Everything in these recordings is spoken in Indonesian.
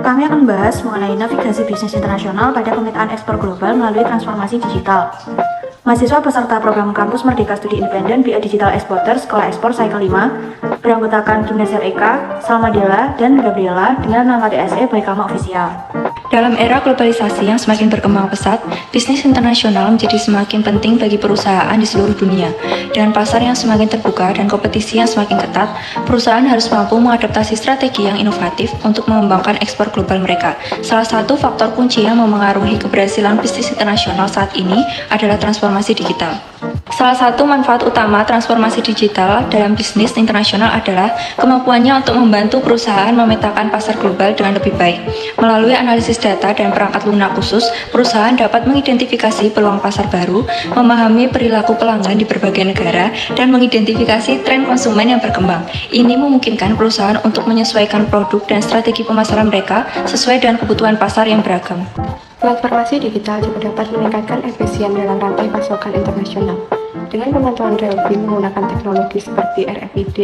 Kami akan membahas mengenai navigasi bisnis internasional pada pemetaan ekspor global melalui transformasi digital. Mahasiswa peserta program Kampus Merdeka Studi Independen BI Digital Exporter Sekolah Ekspor Cycle 5 beranggotakan Gimnasia Eka, Salma Della, dan Gabriela dengan nama DSE Baikama Official. Dalam era globalisasi yang semakin berkembang pesat, bisnis internasional menjadi semakin penting bagi perusahaan di seluruh dunia. Dengan pasar yang semakin terbuka dan kompetisi yang semakin ketat, perusahaan harus mampu mengadaptasi strategi yang inovatif untuk mengembangkan ekspor global mereka. Salah satu faktor kunci yang memengaruhi keberhasilan bisnis internasional saat ini adalah transformasi digital. Salah satu manfaat utama transformasi digital dalam bisnis internasional adalah kemampuannya untuk membantu perusahaan memetakan pasar global dengan lebih baik. Melalui analisis data dan perangkat lunak khusus, perusahaan dapat mengidentifikasi peluang pasar baru, memahami perilaku pelanggan di berbagai negara, dan mengidentifikasi tren konsumen yang berkembang. Ini memungkinkan perusahaan untuk menyesuaikan produk dan strategi pemasaran mereka sesuai dengan kebutuhan pasar yang beragam. Transformasi digital juga dapat meningkatkan efisien dalam rantai pasokan internasional. Dengan pemantauan real-time menggunakan teknologi seperti RFID,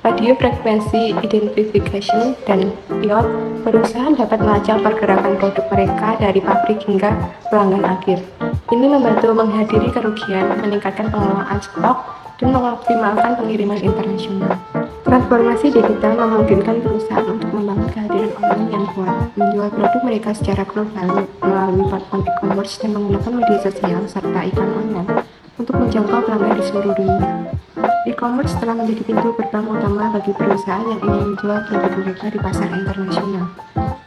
Radio Frequency Identification, dan IoT, perusahaan dapat melacak pergerakan produk mereka dari pabrik hingga pelanggan akhir. Ini membantu menghadiri kerugian, meningkatkan pengelolaan stok, dan mengoptimalkan pengiriman internasional. Transformasi digital memungkinkan perusahaan untuk membangun kehadiran online yang kuat, menjual produk mereka secara global melalui platform e-commerce dan menggunakan media sosial serta iklan online untuk menjangkau pelanggan di seluruh dunia. E-commerce telah menjadi pintu gerbang utama bagi perusahaan yang ingin menjual produk mereka di pasar internasional.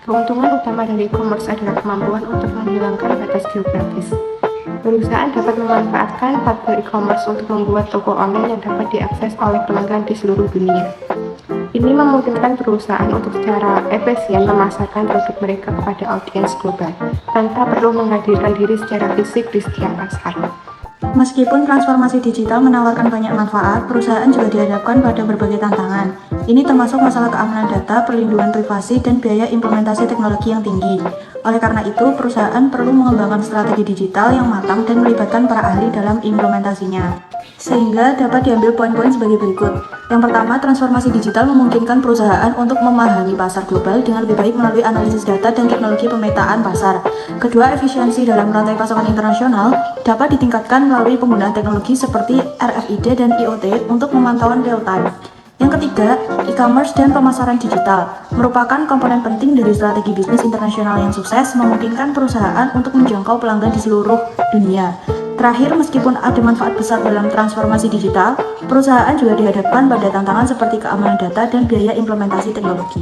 Keuntungan utama dari e-commerce adalah kemampuan untuk menghilangkan batas geografis. Perusahaan dapat memanfaatkan platform e-commerce untuk membuat toko online yang dapat diakses oleh pelanggan di seluruh dunia. Ini memungkinkan perusahaan untuk secara efisien memasarkan produk mereka kepada audiens global, tanpa perlu menghadirkan diri secara fisik di setiap pasar. Meskipun transformasi digital menawarkan banyak manfaat, perusahaan juga dihadapkan pada berbagai tantangan. Ini termasuk masalah keamanan data, perlindungan privasi, dan biaya implementasi teknologi yang tinggi. Oleh karena itu, perusahaan perlu mengembangkan strategi digital yang matang dan melibatkan para ahli dalam implementasinya. Sehingga dapat diambil poin-poin sebagai berikut. Yang pertama, transformasi digital memungkinkan perusahaan untuk memahami pasar global dengan lebih baik melalui analisis data dan teknologi pemetaan pasar. Kedua, efisiensi dalam rantai pasokan internasional dapat ditingkatkan melalui penggunaan teknologi seperti RFID dan IoT untuk pemantauan real-time. Yang ketiga, e-commerce dan pemasaran digital merupakan komponen penting dari strategi bisnis internasional yang sukses, memungkinkan perusahaan untuk menjangkau pelanggan di seluruh dunia. Terakhir, meskipun ada manfaat besar dalam transformasi digital, perusahaan juga dihadapkan pada tantangan seperti keamanan data dan biaya implementasi teknologi.